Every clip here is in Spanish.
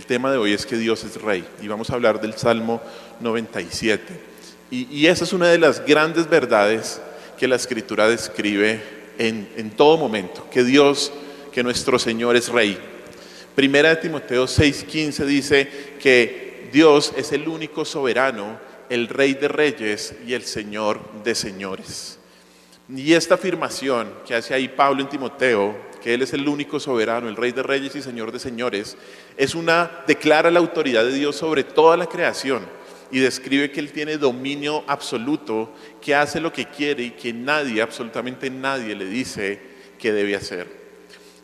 tema de hoy es que Dios es Rey y vamos a hablar del Salmo 97. Y esa es una de las grandes verdades que la Escritura describe en todo momento, que Dios, que nuestro Señor es Rey. Primera de Timoteo 6:15 dice que Dios es el único soberano, el Rey de reyes y el Señor de señores. Y esta afirmación que hace ahí Pablo en Timoteo, que Él es el único soberano, el Rey de reyes y Señor de señores, declara la autoridad de Dios sobre toda la creación y describe que Él tiene dominio absoluto, que hace lo que quiere y que nadie, absolutamente nadie, le dice que debe hacer.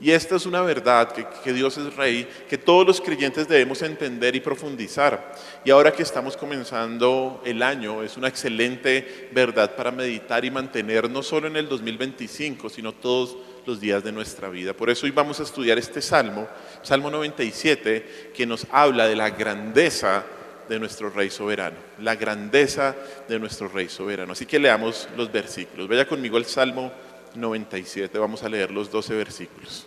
Y esta es una verdad, que Dios es Rey, que todos los creyentes debemos entender y profundizar. Y ahora que estamos comenzando el año, es una excelente verdad para meditar y mantener no solo en el 2025, sino todos los días de nuestra vida. Por eso hoy vamos a estudiar este Salmo, Salmo 97, que nos habla de la grandeza de nuestro Rey soberano, la grandeza de nuestro Rey soberano. Así que leamos los versículos. Vaya conmigo al Salmo 97, vamos a leer los 12 versículos.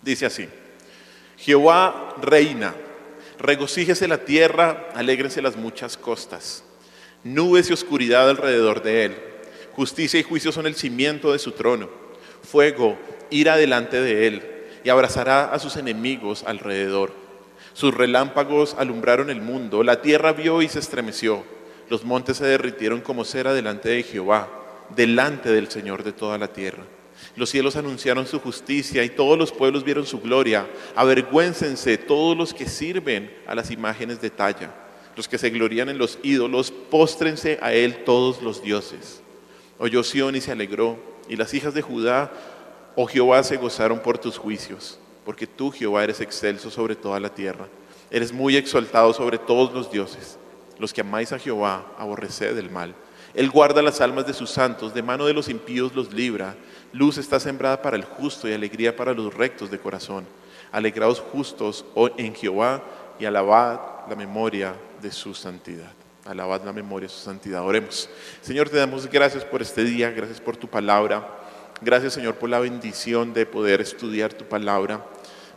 Dice así: Jehová reina, regocíjese la tierra, alégrense las muchas costas. Nubes y oscuridad alrededor de él. Justicia y juicio son el cimiento de su trono. Fuego irá delante de él y abrazará a sus enemigos alrededor. Sus relámpagos alumbraron el mundo, la tierra vio y se estremeció. Los montes se derritieron como cera delante de Jehová, delante del Señor de toda la tierra. Los cielos anunciaron su justicia y todos los pueblos vieron su gloria. Avergüéncense todos los que sirven a las imágenes de talla. Los que se glorían en los ídolos, póstrense a él todos los dioses. Oyó Sión y se alegró, y las hijas de Judá, oh Jehová, se gozaron por tus juicios. Porque tú, Jehová, eres excelso sobre toda la tierra. Eres muy exaltado sobre todos los dioses. Los que amáis a Jehová, aborreced el mal. Él guarda las almas de sus santos, de mano de los impíos los libra. Luz está sembrada para el justo y alegría para los rectos de corazón. Alegraos justos en Jehová y alabad la memoria de su santidad. Alabad la memoria de su santidad. Oremos. Señor, te damos gracias por este día, gracias por tu palabra. Gracias, Señor, por la bendición de poder estudiar tu palabra,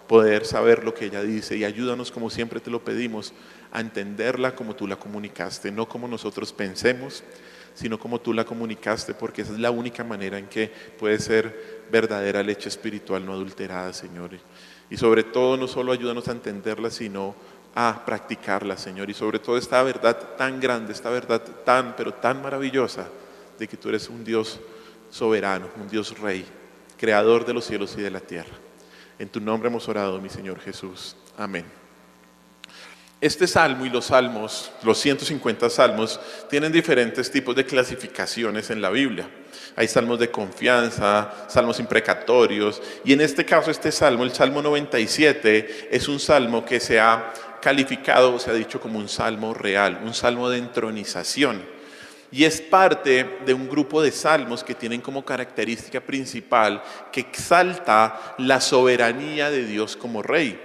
poder saber lo que ella dice, y ayúdanos, como siempre te lo pedimos, a entenderla como tú la comunicaste, no como nosotros pensemos, sino como tú la comunicaste, porque esa es la única manera en que puede ser verdadera leche espiritual no adulterada, Señor. Y sobre todo, no solo ayúdanos a entenderla, sino a practicarla, Señor. Y sobre todo esta verdad tan grande, esta verdad pero tan maravillosa, de que tú eres un Dios soberano, un Dios Rey, creador de los cielos y de la tierra. En tu nombre hemos orado, mi Señor Jesús. Amén. Este salmo y los salmos, los 150 salmos, tienen diferentes tipos de clasificaciones en la Biblia. Hay salmos de confianza, salmos imprecatorios, y en este caso este salmo, el Salmo 97, es un salmo que se ha calificado, se ha dicho como un salmo real, un salmo de entronización. Y es parte de un grupo de salmos que tienen como característica principal que exalta la soberanía de Dios como Rey.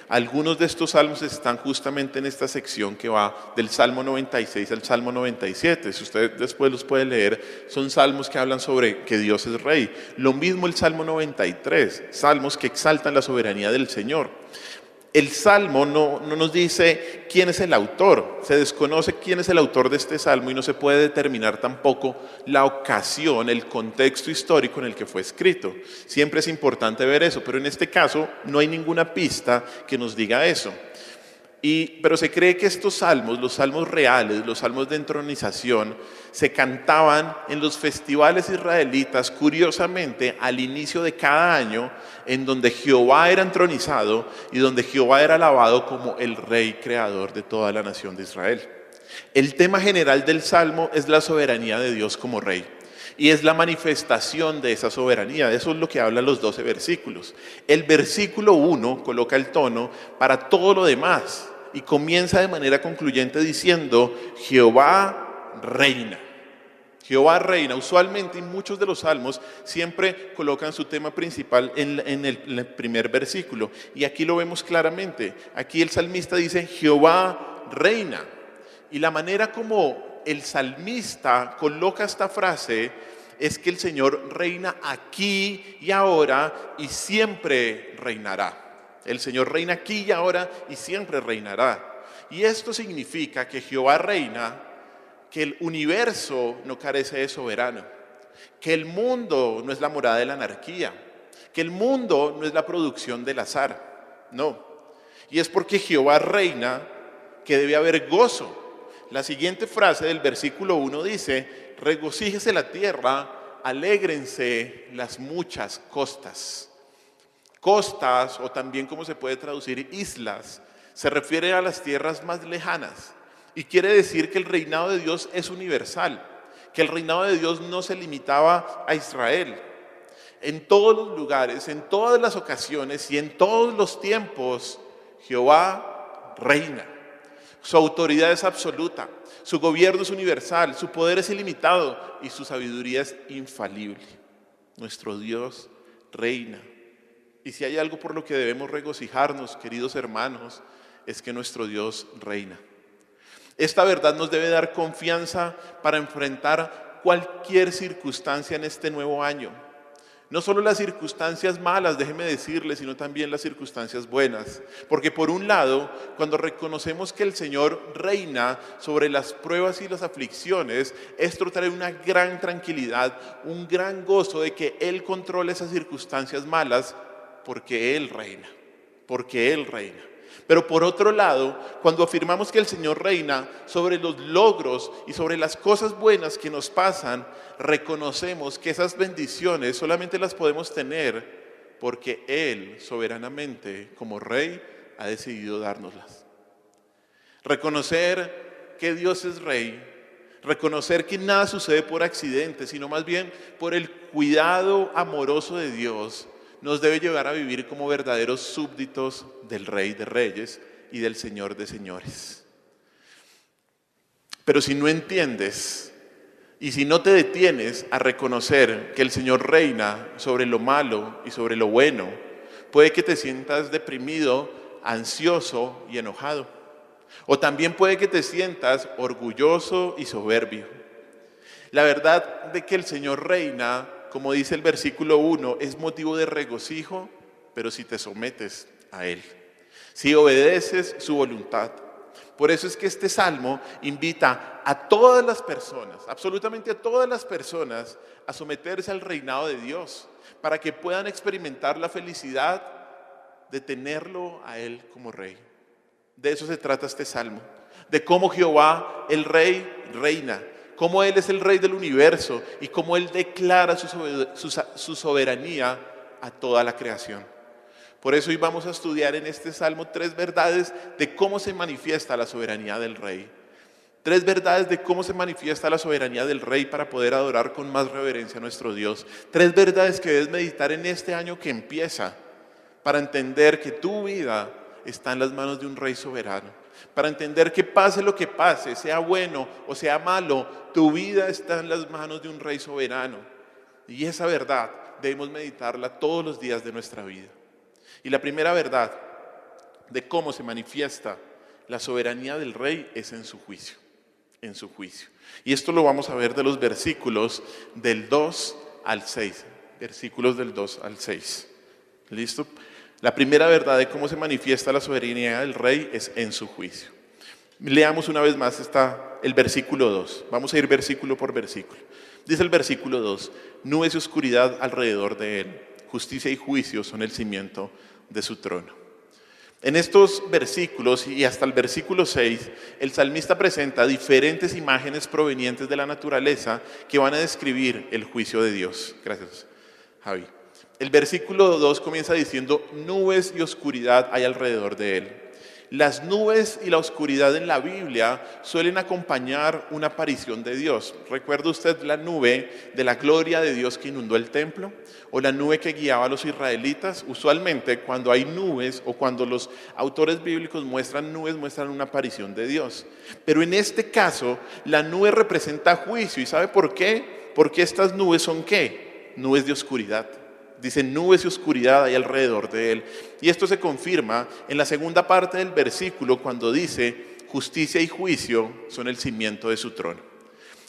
Algunos de estos salmos están justamente en esta sección que va del Salmo 96 al Salmo 97. Si usted después los puede leer, son salmos que hablan sobre que Dios es Rey. Lo mismo el Salmo 93, salmos que exaltan la soberanía del Señor. El Salmo no nos dice quién es el autor, se desconoce quién es el autor de este Salmo y no se puede determinar tampoco la ocasión, el contexto histórico en el que fue escrito. Siempre es importante ver eso, pero en este caso no hay ninguna pista que nos diga eso. Pero se cree que estos salmos, los salmos reales, los salmos de entronización, se cantaban en los festivales israelitas, curiosamente, al inicio de cada año, en donde Jehová era entronizado y donde Jehová era alabado como el Rey creador de toda la nación de Israel. El tema general del salmo es la soberanía de Dios como Rey. Y es la manifestación de esa soberanía. Eso es lo que hablan los 12 versículos. El versículo 1 coloca el tono para todo lo demás y comienza de manera concluyente diciendo: Jehová reina. Jehová reina. Usualmente en muchos de los salmos siempre colocan su tema principal en el primer versículo. Y aquí lo vemos claramente. Aquí el salmista dice: Jehová reina. Y la manera como el salmista coloca esta frase es que el Señor reina aquí y ahora y siempre reinará. El Señor reina aquí y ahora y siempre reinará. Y esto significa que Jehová reina, que el universo no carece de soberano, que el mundo no es la morada de la anarquía, que el mundo no es la producción del azar, no. Y es porque Jehová reina que debe haber gozo. La siguiente frase del versículo 1 dice: regocíjese la tierra, alégrense las muchas costas. Costas, o también como se puede traducir islas, se refiere a las tierras más lejanas y quiere decir que el reinado de Dios es universal, que el reinado de Dios no se limitaba a Israel. En todos los lugares, en todas las ocasiones y en todos los tiempos, Jehová reina. Su autoridad es absoluta, su gobierno es universal, su poder es ilimitado y su sabiduría es infalible. Nuestro Dios reina. Y si hay algo por lo que debemos regocijarnos, queridos hermanos, es que nuestro Dios reina. Esta verdad nos debe dar confianza para enfrentar cualquier circunstancia en este nuevo año. No solo las circunstancias malas, déjeme decirle, sino también las circunstancias buenas. Porque por un lado, cuando reconocemos que el Señor reina sobre las pruebas y las aflicciones, esto trae una gran tranquilidad, un gran gozo de que Él controla esas circunstancias malas, porque Él reina, porque Él reina. Pero por otro lado, cuando afirmamos que el Señor reina sobre los logros y sobre las cosas buenas que nos pasan, reconocemos que esas bendiciones solamente las podemos tener porque Él soberanamente, como Rey, ha decidido dárnoslas. Reconocer que Dios es Rey, reconocer que nada sucede por accidente, sino más bien por el cuidado amoroso de Dios, nos debe llevar a vivir como verdaderos súbditos del Rey de Reyes y del Señor de Señores. Pero si no entiendes y si no te detienes a reconocer que el Señor reina sobre lo malo y sobre lo bueno, puede que te sientas deprimido, ansioso y enojado. O también puede que te sientas orgulloso y soberbio. La verdad de que el Señor reina, como dice el versículo 1, es motivo de regocijo, pero si te sometes a Él, si obedeces su voluntad. Por eso es que este salmo invita a todas las personas, absolutamente a todas las personas, a someterse al reinado de Dios, para que puedan experimentar la felicidad de tenerlo a Él como Rey. De eso se trata este salmo, de cómo Jehová, el Rey, reina, cómo Él es el Rey del universo y cómo Él declara su soberanía a toda la creación. Por eso hoy vamos a estudiar en este Salmo 3 verdades de cómo se manifiesta la soberanía del Rey. 3 verdades de cómo se manifiesta la soberanía del Rey para poder adorar con más reverencia a nuestro Dios. 3 verdades que debes meditar en este año que empieza para entender que tu vida está en las manos de un Rey soberano. Para entender que pase lo que pase, sea bueno o sea malo, tu vida está en las manos de un Rey soberano. Y esa verdad debemos meditarla todos los días de nuestra vida. Y la primera verdad de cómo se manifiesta la soberanía del Rey es en su juicio. En su juicio. Y esto lo vamos a ver de los versículos del 2 al 6. Versículos del 2 al 6. ¿Listo? La primera verdad de cómo se manifiesta la soberanía del Rey es en su juicio. Leamos una vez más el versículo 2. Vamos a ir versículo por versículo. Dice el versículo 2: nubes y oscuridad alrededor de Él, justicia y juicio son el cimiento de su trono. En estos versículos y hasta el versículo 6, el salmista presenta diferentes imágenes provenientes de la naturaleza que van a describir el juicio de Dios. Gracias, Javi. El versículo 2 comienza diciendo: nubes y oscuridad hay alrededor de Él. Las nubes y la oscuridad en la Biblia suelen acompañar una aparición de Dios. ¿Recuerda usted la nube de la gloria de Dios que inundó el templo? ¿O la nube que guiaba a los israelitas? Usualmente cuando hay nubes o cuando los autores bíblicos muestran nubes, muestran una aparición de Dios. Pero en este caso, la nube representa juicio. ¿Y sabe por qué? Porque estas nubes son ¿qué? Nubes de oscuridad. Dice: nubes y oscuridad hay alrededor de Él. Y esto se confirma en la segunda parte del versículo cuando dice: justicia y juicio son el cimiento de su trono.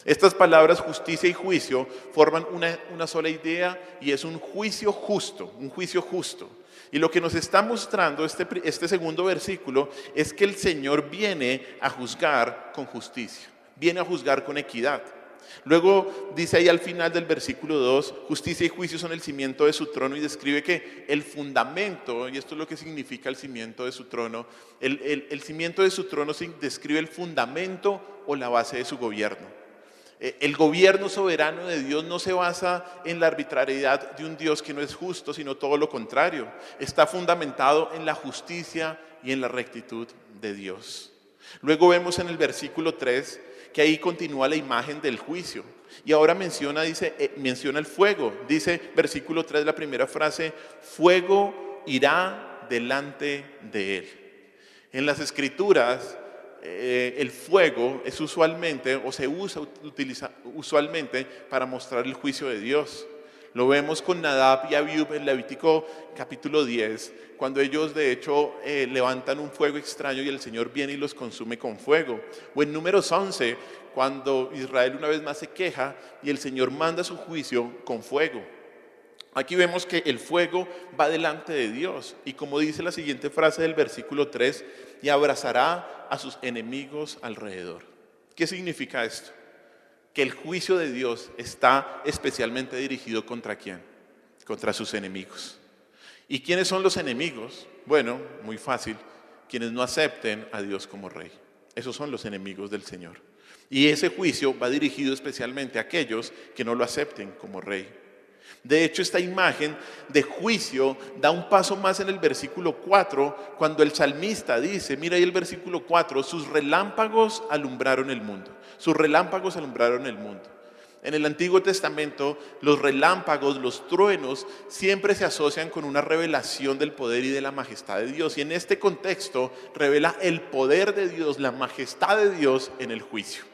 Estas palabras justicia y juicio forman una sola idea y es un juicio justo, un juicio justo. Y lo que nos está mostrando este segundo versículo es que el Señor viene a juzgar con justicia, viene a juzgar con equidad. Luego dice ahí al final del versículo 2, justicia y juicio son el cimiento de su trono, y describe que el fundamento, y esto es lo que significa el cimiento de su trono, el cimiento de su trono describe el fundamento o la base de su gobierno. El gobierno soberano de Dios no se basa en la arbitrariedad de un Dios que no es justo, sino todo lo contrario. Está fundamentado en la justicia y en la rectitud de Dios. Luego vemos en el versículo 3 que ahí continúa la imagen del juicio. Y ahora menciona el fuego. Dice versículo 3, la primera frase, fuego irá delante de él. En las escrituras, el fuego es usualmente, o se utiliza usualmente para mostrar el juicio de Dios. Lo vemos con Nadab y Abiú en Levítico capítulo 10, cuando ellos de hecho levantan un fuego extraño y el Señor viene y los consume con fuego. O en Números 11, cuando Israel una vez más se queja y el Señor manda su juicio con fuego. Aquí vemos que el fuego va delante de Dios y como dice la siguiente frase del versículo 3, y abrazará a sus enemigos alrededor. ¿Qué significa esto? Que el juicio de Dios está especialmente dirigido ¿contra quién? Contra sus enemigos. ¿Y quiénes son los enemigos? Bueno, muy fácil, quienes no acepten a Dios como rey. Esos son los enemigos del Señor. Y ese juicio va dirigido especialmente a aquellos que no lo acepten como rey. De hecho, esta imagen de juicio da un paso más en el versículo 4, cuando el salmista dice, mira ahí el versículo 4, sus relámpagos alumbraron el mundo. Sus relámpagos alumbraron el mundo. En el Antiguo Testamento, los relámpagos, los truenos, siempre se asocian con una revelación del poder y de la majestad de Dios. Y en este contexto, revela el poder de Dios, la majestad de Dios en el juicio.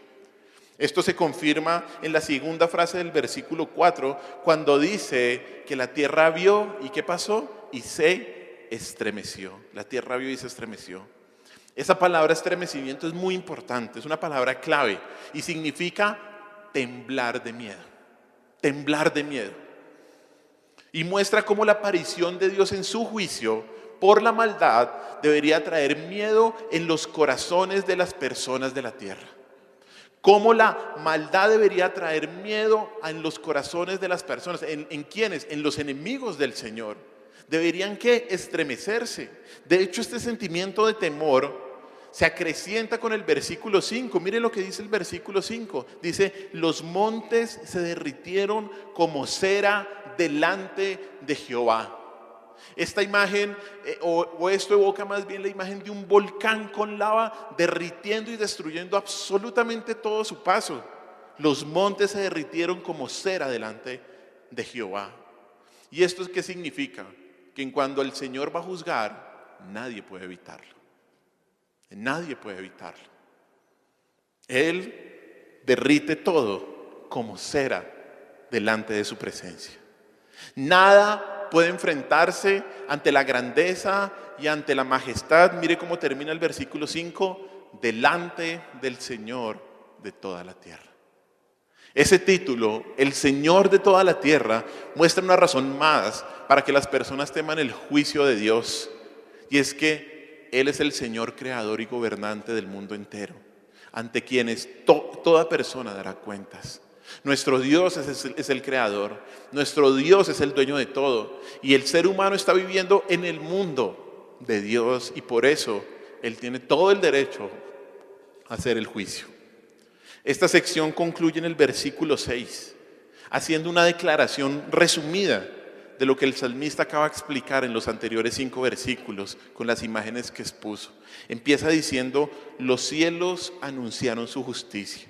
Esto se confirma en la segunda frase del versículo 4, cuando dice que la tierra vio, ¿y qué pasó? Y se estremeció. La tierra vio y se estremeció. Esa palabra estremecimiento es muy importante, es una palabra clave y significa temblar de miedo. Temblar de miedo. Y muestra cómo la aparición de Dios en su juicio por la maldad debería traer miedo en los corazones de las personas de la tierra. Cómo la maldad debería traer miedo en los corazones de las personas. ¿En quiénes? En los enemigos del Señor. Deberían que estremecerse. De hecho, este sentimiento de temor se acrecienta con el versículo 5. Mire lo que dice el versículo 5. Dice, los montes se derritieron como cera delante de Jehová. Esta imagen, o esto evoca más bien la imagen de un volcán con lava derritiendo y destruyendo absolutamente todo su paso. Los montes se derritieron como cera delante de Jehová. ¿Y esto qué significa? Que cuando el Señor va a juzgar, nadie puede evitarlo. Nadie puede evitarlo. Él derrite todo como cera delante de su presencia. Nada puede enfrentarse ante la grandeza y ante la majestad. Mire cómo termina el versículo 5, delante del Señor de toda la tierra. Ese título, el Señor de toda la tierra, muestra una razón más para que las personas teman el juicio de Dios. Y es que Él es el Señor creador y gobernante del mundo entero, ante quienes toda persona dará cuentas. Nuestro Dios es el creador, nuestro Dios es el dueño de todo y el ser humano está viviendo en el mundo de Dios y por eso Él tiene todo el derecho a hacer el juicio. Esta sección concluye en el versículo 6, haciendo una declaración resumida de lo que el salmista acaba de explicar en los anteriores 5 versículos con las imágenes que expuso. Empieza diciendo, los cielos anunciaron su justicia.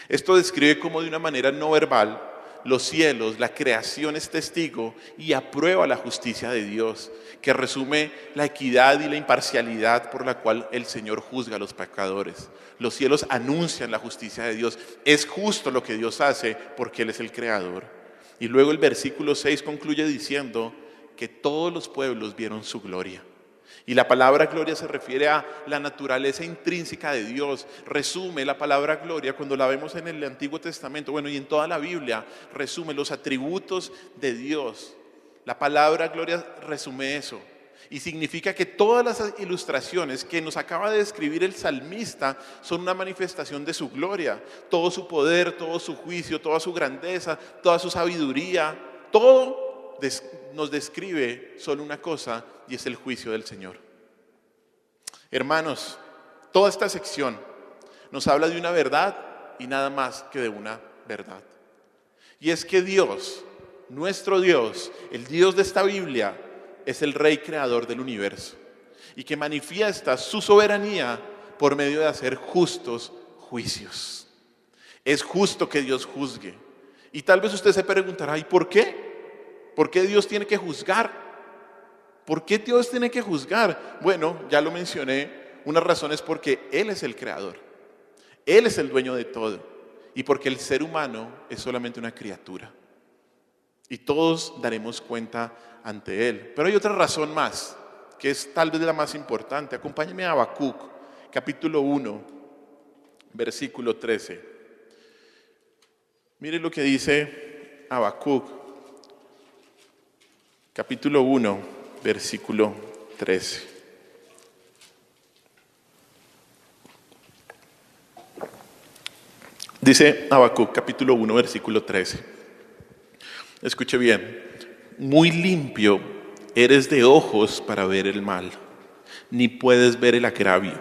Esto describe cómo de una manera no verbal, los cielos, la creación es testigo y aprueba la justicia de Dios, que resume la equidad y la imparcialidad por la cual el Señor juzga a los pecadores. Los cielos anuncian la justicia de Dios. Es justo lo que Dios hace porque Él es el creador. Y luego el versículo 6 concluye diciendo que todos los pueblos vieron su gloria. Y la palabra gloria se refiere a la naturaleza intrínseca de Dios. Resume la palabra gloria cuando la vemos en el Antiguo Testamento, bueno, y en toda la Biblia, resume los atributos de Dios. La palabra gloria resume eso. Y significa que todas las ilustraciones que nos acaba de describir el salmista son una manifestación de su gloria. Todo su poder, todo su juicio, toda su grandeza, toda su sabiduría, todo nos describe solo una cosa, y es el juicio del Señor. Hermanos, toda esta sección nos habla de una verdad y nada más que de una verdad. Y es que Dios, nuestro Dios, el Dios de esta Biblia, es el Rey creador del universo y que manifiesta su soberanía por medio de hacer justos juicios. Es justo que Dios juzgue. Y tal vez usted se preguntará, ¿y por qué? ¿Por qué Dios tiene que juzgar? ¿Por qué Dios tiene que juzgar? Bueno, ya lo mencioné, una razón es porque Él es el creador. Él es el dueño de todo. Y porque el ser humano es solamente una criatura. Y todos daremos cuenta ante Él. Pero hay otra razón más, que es tal vez la más importante. Acompáñeme a Habacuc, capítulo 1, versículo 13. Mire lo que dice Habacuc, capítulo 1, versículo 13. Dice Habacuc, capítulo 1, versículo 13. Escuche bien. Muy limpio eres de ojos para ver el mal, ni puedes ver el agravio.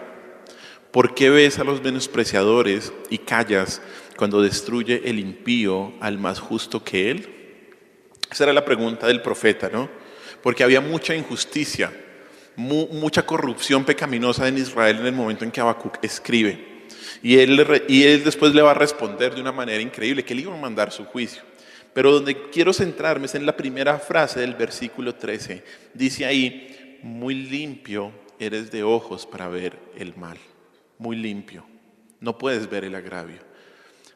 ¿Por qué ves a los menospreciadores y callas cuando destruye el impío al más justo que él? Esa era la pregunta del profeta, ¿no? Porque había mucha injusticia, mucha corrupción pecaminosa en Israel en el momento en que Habacuc escribe. Y él después le va a responder de una manera increíble, que le iba a mandar su juicio. Pero donde quiero centrarme es en la primera frase del versículo 13. Dice ahí, muy limpio eres de ojos para ver el mal. Muy limpio. No puedes ver el agravio.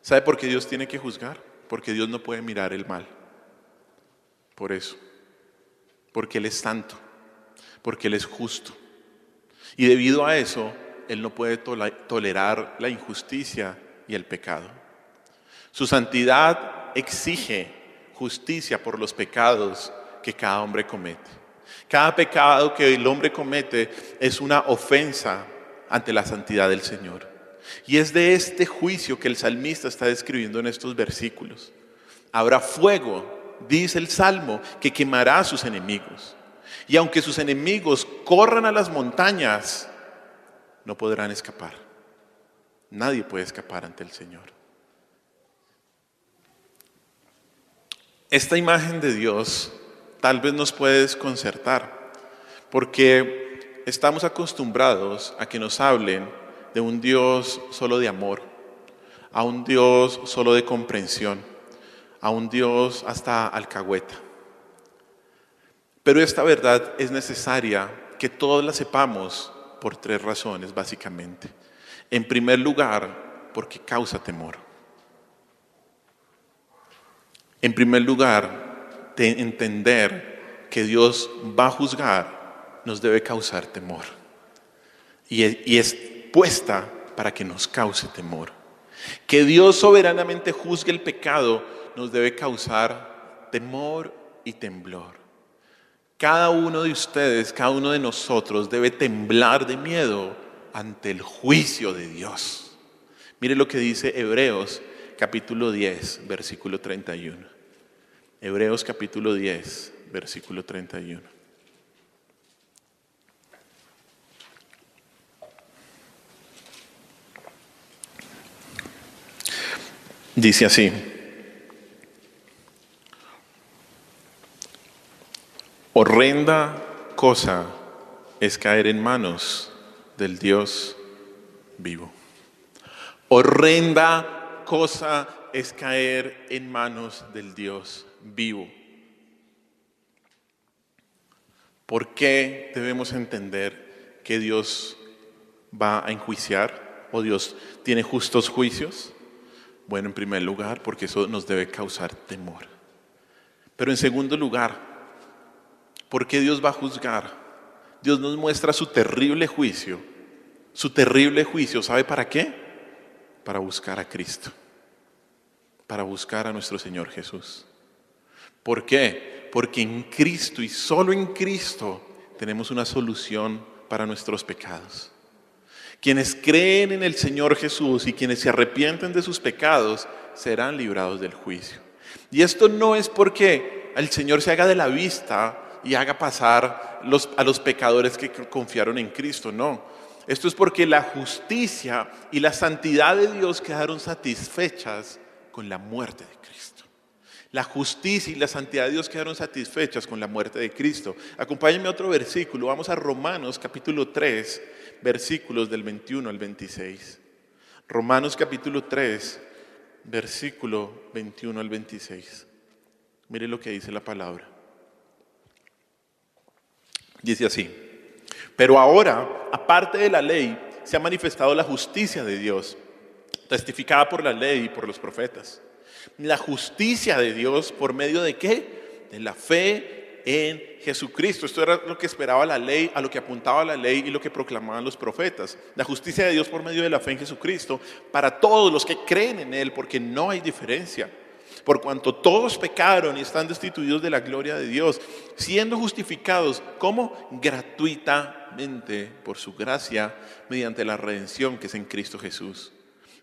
¿Sabe por qué Dios tiene que juzgar? Porque Dios no puede mirar el mal. Por eso. Porque Él es santo. Porque Él es justo. Y debido a eso, Él no puede tolerar la injusticia y el pecado. Su santidad exige justicia por los pecados que cada hombre comete. Cada pecado que el hombre comete es una ofensa ante la santidad del Señor. Y es de este juicio que el salmista está describiendo en estos versículos. Habrá fuego, dice el Salmo, que quemará a sus enemigos. Y aunque sus enemigos corran a las montañas, no podrán escapar. Nadie puede escapar ante el Señor. Esta imagen de Dios tal vez nos puede desconcertar, porque estamos acostumbrados a que nos hablen de un Dios solo de amor, a un Dios solo de comprensión, a un Dios hasta alcahueta. Pero esta verdad es necesaria que todos la sepamos por 3 razones, básicamente. En primer lugar, porque causa temor. En primer lugar, de entender que Dios va a juzgar nos debe causar temor. Y es puesta para que nos cause temor. Que Dios soberanamente juzgue el pecado nos debe causar temor y temblor. Cada uno de ustedes, cada uno de nosotros debe temblar de miedo ante el juicio de Dios. Mire lo que dice Hebreos capítulo 10, versículo 31. Hebreos capítulo 10, versículo 31. Dice así: horrenda cosa es caer en manos del Dios vivo. Horrenda cosa es caer en manos del Dios vivo. ¿Por qué debemos entender que Dios va a enjuiciar o Dios tiene justos juicios? Bueno, en primer lugar, porque eso nos debe causar temor. Pero en segundo lugar, ¿por qué Dios va a juzgar? Dios nos muestra su terrible juicio. Su terrible juicio, ¿sabe para qué? Para buscar a Cristo, para buscar a nuestro Señor Jesús. ¿Por qué? Porque en Cristo y solo en Cristo tenemos una solución para nuestros pecados. Quienes creen en el Señor Jesús y quienes se arrepienten de sus pecados serán librados del juicio. Y esto no es porque el Señor se haga de la vista y haga pasar a los pecadores que confiaron en Cristo, no. Esto es porque la justicia y la santidad de Dios quedaron satisfechas con la muerte de Cristo. La justicia y la santidad de Dios quedaron satisfechas con la muerte de Cristo. Acompáñenme a otro versículo. Vamos a Romanos capítulo 3, versículos del 21 al 26. Romanos capítulo 3, versículo 21 al 26. Mire lo que dice la palabra. Dice así: pero ahora, aparte de la ley, se ha manifestado la justicia de Dios, testificada por la ley y por los profetas. La justicia de Dios, ¿por medio de qué? De la fe en Jesucristo. Esto era lo que esperaba la ley, a lo que apuntaba la ley y lo que proclamaban los profetas. La justicia de Dios por medio de la fe en Jesucristo para todos los que creen en Él, porque no hay diferencia. Por cuanto todos pecaron y están destituidos de la gloria de Dios, siendo justificados como gratuitamente por su gracia, mediante la redención que es en Cristo Jesús,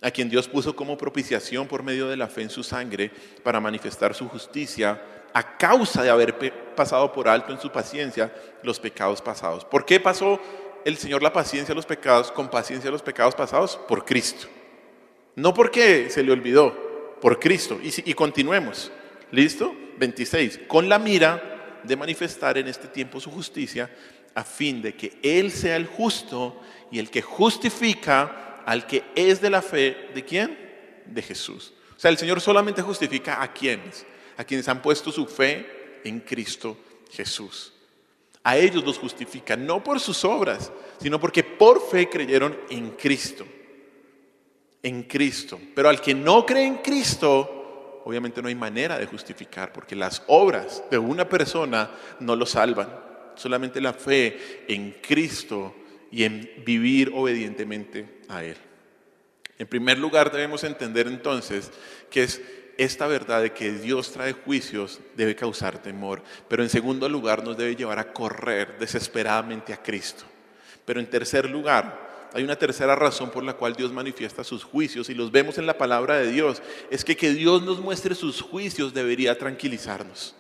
a quien Dios puso como propiciación por medio de la fe en su sangre, para manifestar su justicia, a causa de haber pasado por alto en su paciencia los pecados pasados. ¿Por qué pasó el Señor la paciencia a los pecados, con paciencia a los pecados pasados? Por Cristo. No porque se le olvidó, por Cristo. Y continuemos. ¿Listo? 26. Con la mira de manifestar en este tiempo su justicia, a fin de que Él sea el justo y el que justifica al que es de la fe. ¿De quién? De Jesús. O sea, el Señor solamente justifica a quienes han puesto su fe en Cristo Jesús. A ellos los justifica, no por sus obras, sino porque por fe creyeron en Cristo. En Cristo. Pero al que no cree en Cristo, obviamente no hay manera de justificar, porque las obras de una persona no lo salvan. Solamente la fe en Cristo y en vivir obedientemente a Él. En primer lugar, debemos entender entonces que es esta verdad de que Dios trae juicios debe causar temor. Pero en segundo lugar, nos debe llevar a correr desesperadamente a Cristo. Pero en tercer lugar, hay una tercera razón por la cual Dios manifiesta sus juicios, y los vemos en la palabra de Dios. Es que Dios nos muestre sus juicios debería tranquilizarnos.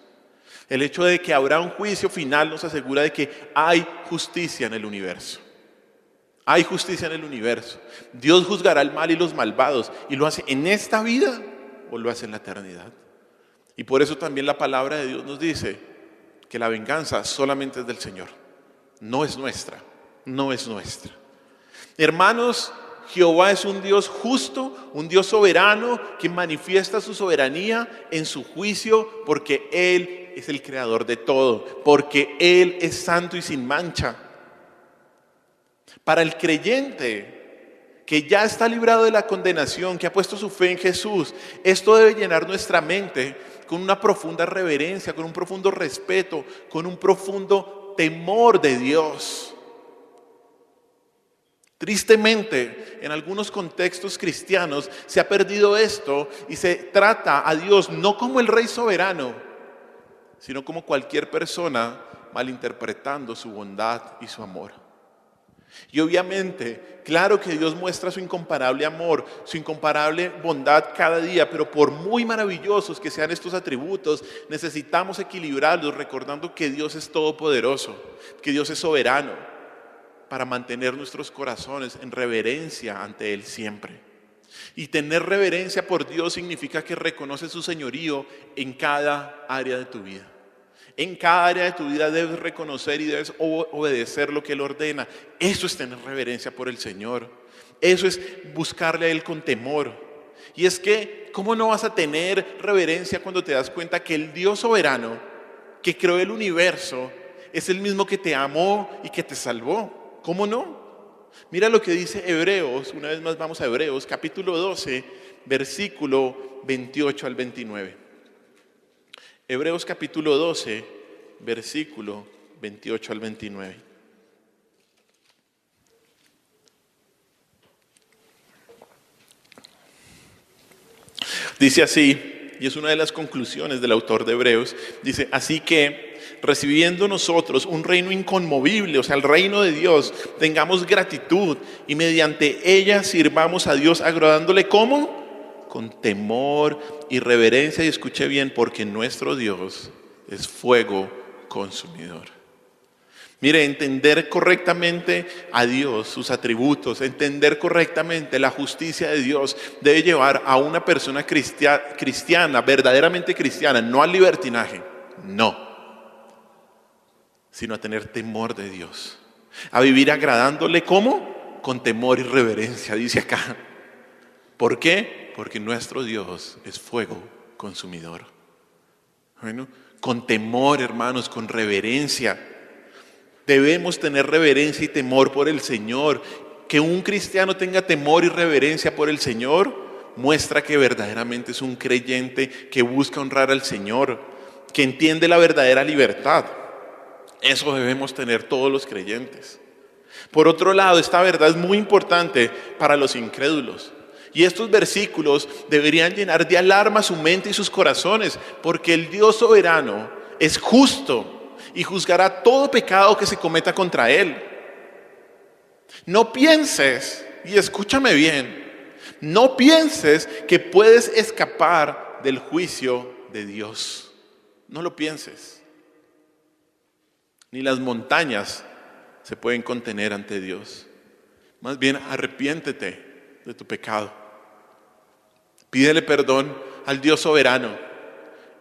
El hecho de que habrá un juicio final nos asegura de que hay justicia en el universo. Hay justicia en el universo. Dios juzgará el mal y los malvados, y lo hace en esta vida o lo hace en la eternidad. Y por eso también la palabra de Dios nos dice que la venganza solamente es del Señor. No es nuestra, no es nuestra. Hermanos, Jehová es un Dios justo, un Dios soberano que manifiesta su soberanía en su juicio, porque Él es el creador de todo, porque Él es santo y sin mancha. Para el creyente que ya está librado de la condenación, que ha puesto su fe en Jesús, esto debe llenar nuestra mente con una profunda reverencia, con un profundo respeto, con un profundo temor de Dios. Tristemente, en algunos contextos cristianos se ha perdido esto y se trata a Dios no como el Rey soberano, sino como cualquier persona malinterpretando su bondad y su amor. Y obviamente, claro que Dios muestra su incomparable amor, su incomparable bondad cada día, pero por muy maravillosos que sean estos atributos, necesitamos equilibrarlos recordando que Dios es todopoderoso, que Dios es soberano, para mantener nuestros corazones en reverencia ante Él siempre. Y tener reverencia por Dios significa que reconoces su señorío en cada área de tu vida. En cada área de tu vida debes reconocer y debes obedecer lo que Él ordena. Eso es tener reverencia por el Señor. Eso es buscarle a Él con temor. Y es que, ¿cómo no vas a tener reverencia cuando te das cuenta que el Dios soberano, que creó el universo, es el mismo que te amó y que te salvó? ¿Cómo no? Mira lo que dice Hebreos, una vez más vamos a Hebreos, capítulo 12, versículo 28 al 29. Hebreos capítulo 12, versículo 28 al 29. Dice así, y es una de las conclusiones del autor de Hebreos, dice, así que recibiendo nosotros un reino inconmovible, o sea, el reino de Dios, tengamos gratitud y mediante ella sirvamos a Dios agradándole, ¿cómo? Con temor y reverencia, y escuche bien, porque nuestro Dios es fuego consumidor. Mire, entender correctamente a Dios, sus atributos, entender correctamente la justicia de Dios debe llevar a una persona cristiana, verdaderamente cristiana, no al libertinaje, no, sino a tener temor de Dios, a vivir agradándole, ¿cómo? Con temor y reverencia, dice acá. ¿Por qué? Porque nuestro Dios es fuego consumidor. Bueno, con temor, hermanos, con reverencia. Debemos tener reverencia y temor por el Señor. Que un cristiano tenga temor y reverencia por el Señor muestra que verdaderamente es un creyente que busca honrar al Señor, que entiende la verdadera libertad. Eso debemos tener todos los creyentes. Por otro lado, esta verdad es muy importante para los incrédulos. Y estos versículos deberían llenar de alarma su mente y sus corazones, porque el Dios soberano es justo y juzgará todo pecado que se cometa contra Él. No pienses, y escúchame bien, no pienses que puedes escapar del juicio de Dios. No lo pienses. Ni las montañas se pueden contener ante Dios. Más bien, arrepiéntete de tu pecado. Pídele perdón al Dios soberano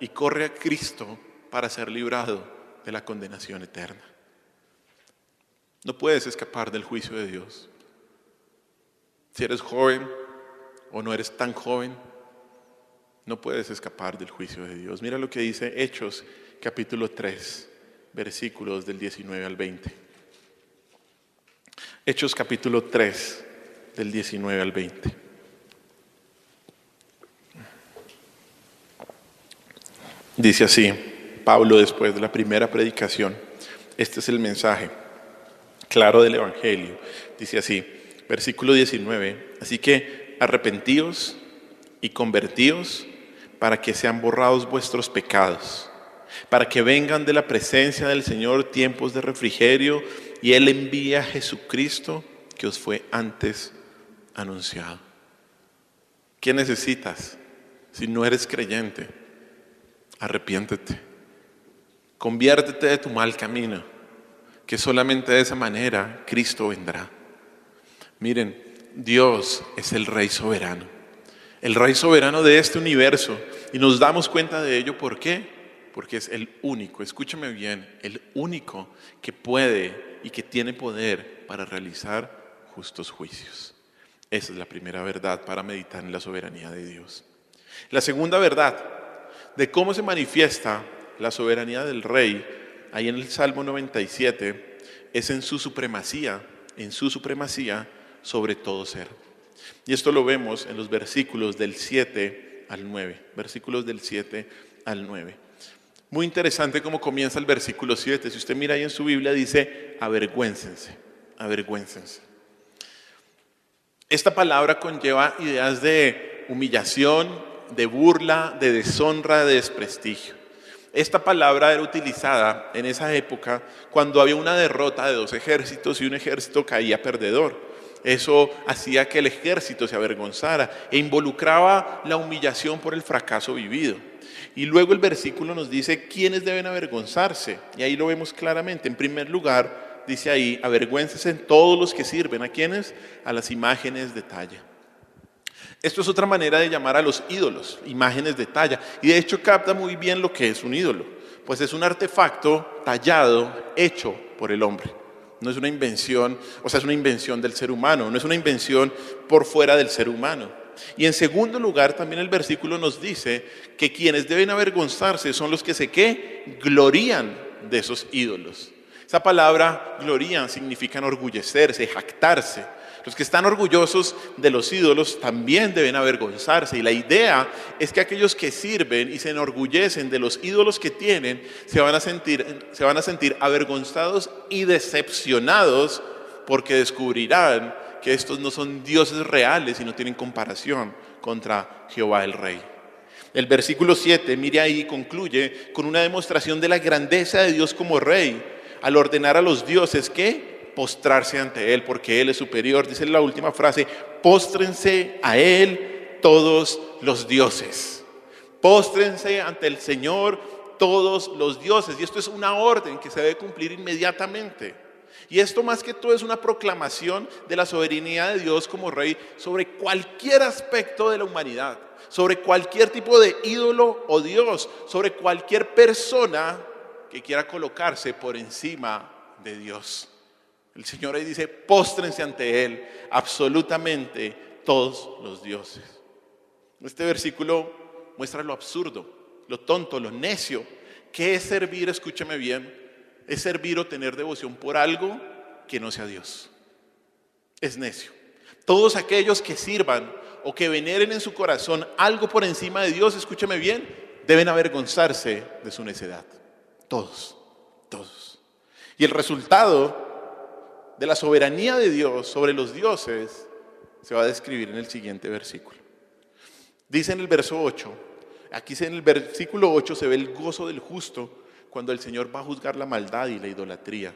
y corre a Cristo para ser librado de la condenación eterna. No puedes escapar del juicio de Dios. Si eres joven o no eres tan joven, no puedes escapar del juicio de Dios. Mira lo que dice Hechos capítulo 3, versículos del 19 al 20. Hechos capítulo 3, del 19 al 20. Dice así, Pablo después de la primera predicación, este es el mensaje claro del Evangelio. Dice así, versículo 19, así que arrepentíos y convertíos para que sean borrados vuestros pecados, para que vengan de la presencia del Señor tiempos de refrigerio, y Él envía a Jesucristo que os fue antes anunciado. ¿Qué necesitas si no eres creyente? Arrepiéntete, conviértete de tu mal camino, que solamente de esa manera Cristo vendrá. Miren, Dios es el Rey soberano de este universo, y nos damos cuenta de ello. ¿Por qué? Porque es el único, escúchame bien, el único que puede y que tiene poder para realizar justos juicios. Esa es la primera verdad para meditar en la soberanía de Dios. La segunda verdad de cómo se manifiesta la soberanía del Rey, ahí en el Salmo 97, es en su supremacía sobre todo ser. Y esto lo vemos en los versículos del 7 al 9, versículos del 7 al 9. Muy interesante cómo comienza el versículo 7. Si usted mira ahí en su Biblia, dice, avergüéncense, avergüéncense. Esta palabra conlleva ideas de humillación, de burla, de deshonra, de desprestigio. Esta palabra era utilizada en esa época cuando había una derrota de dos ejércitos y un ejército caía perdedor. Eso hacía que el ejército se avergonzara e involucraba la humillación por el fracaso vivido. Y luego el versículo nos dice quiénes deben avergonzarse, y ahí lo vemos claramente. En primer lugar, dice ahí, avergüéncense en todos los que sirven. ¿A quiénes? A las imágenes de talla. Esto es otra manera de llamar a los ídolos, imágenes de talla. Y de hecho capta muy bien lo que es un ídolo. Pues es un artefacto tallado, hecho por el hombre. No es una invención, es una invención del ser humano. No es una invención por fuera del ser humano. Y en segundo lugar, también el versículo nos dice que quienes deben avergonzarse son los que glorían de esos ídolos. Esa palabra glorían significa enorgullecerse, jactarse. Los que están orgullosos de los ídolos también deben avergonzarse. Y la idea es que aquellos que sirven y se enorgullecen de los ídolos que tienen se van a sentir avergonzados y decepcionados, porque descubrirán que estos no son dioses reales y no tienen comparación contra Jehová el Rey. El versículo 7, mire ahí, concluye con una demostración de la grandeza de Dios como rey, al ordenar a los dioses que postrarse ante Él, porque Él es superior. Dice la última frase, póstrense a Él todos los dioses. Póstrense ante el Señor todos los dioses. Y esto es una orden que se debe cumplir inmediatamente. Y esto más que todo es una proclamación de la soberanía de Dios como rey sobre cualquier aspecto de la humanidad, sobre cualquier tipo de ídolo o Dios, sobre cualquier persona que quiera colocarse por encima de Dios. El Señor ahí dice, póstrense ante Él, absolutamente todos los dioses. Este versículo muestra lo absurdo, lo tonto, lo necio, que es servir, escúcheme bien, es servir o tener devoción por algo que no sea Dios. Es necio. Todos aquellos que sirvan o que veneren en su corazón algo por encima de Dios, escúcheme bien, deben avergonzarse de su necedad. Todos, todos. Y el resultado de la soberanía de Dios sobre los dioses se va a describir en el siguiente versículo. Dice en el verso 8, aquí en el versículo 8 se ve el gozo del justo cuando el Señor va a juzgar la maldad y la idolatría.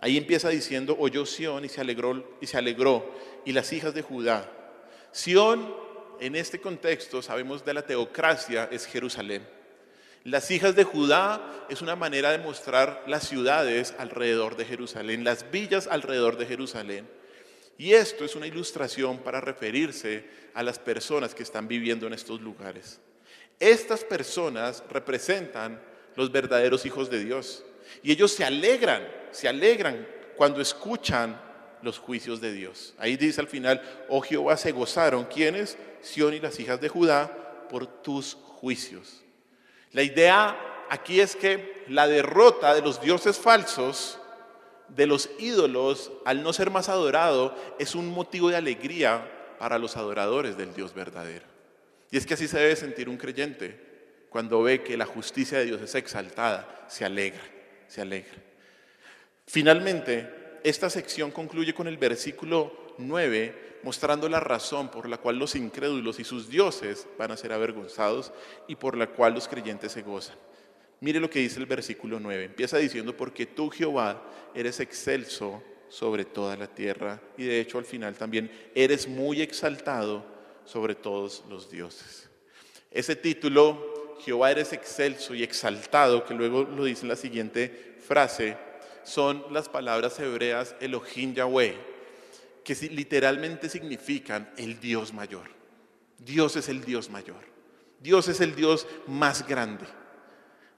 Ahí empieza diciendo, oyó Sión y se alegró, y las hijas de Judá. Sión, en este contexto, sabemos de la teocracia, es Jerusalén. Las hijas de Judá es una manera de mostrar las ciudades alrededor de Jerusalén, las villas alrededor de Jerusalén. Y esto es una ilustración para referirse a las personas que están viviendo en estos lugares. Estas personas representan los verdaderos hijos de Dios. Y ellos se alegran cuando escuchan los juicios de Dios. Ahí dice al final, oh Jehová, se gozaron, ¿quiénes? Sión y las hijas de Judá, por tus juicios. La idea aquí es que la derrota de los dioses falsos, de los ídolos, al no ser más adorado, es un motivo de alegría para los adoradores del Dios verdadero. Y es que así se debe sentir un creyente. Cuando ve que la justicia de Dios es exaltada, se alegra, se alegra. Finalmente, esta sección concluye con el versículo 9, mostrando la razón por la cual los incrédulos y sus dioses van a ser avergonzados y por la cual los creyentes se gozan. Mire lo que dice el versículo 9. Empieza diciendo, porque tú, Jehová, eres excelso sobre toda la tierra. Y de hecho, al final también, eres muy exaltado sobre todos los dioses. Ese título, Jehová eres excelso y exaltado, que luego lo dice en la siguiente frase, son las palabras hebreas Elohim Yahweh, que literalmente significan el Dios mayor. Dios es el Dios mayor. Dios es el Dios más grande.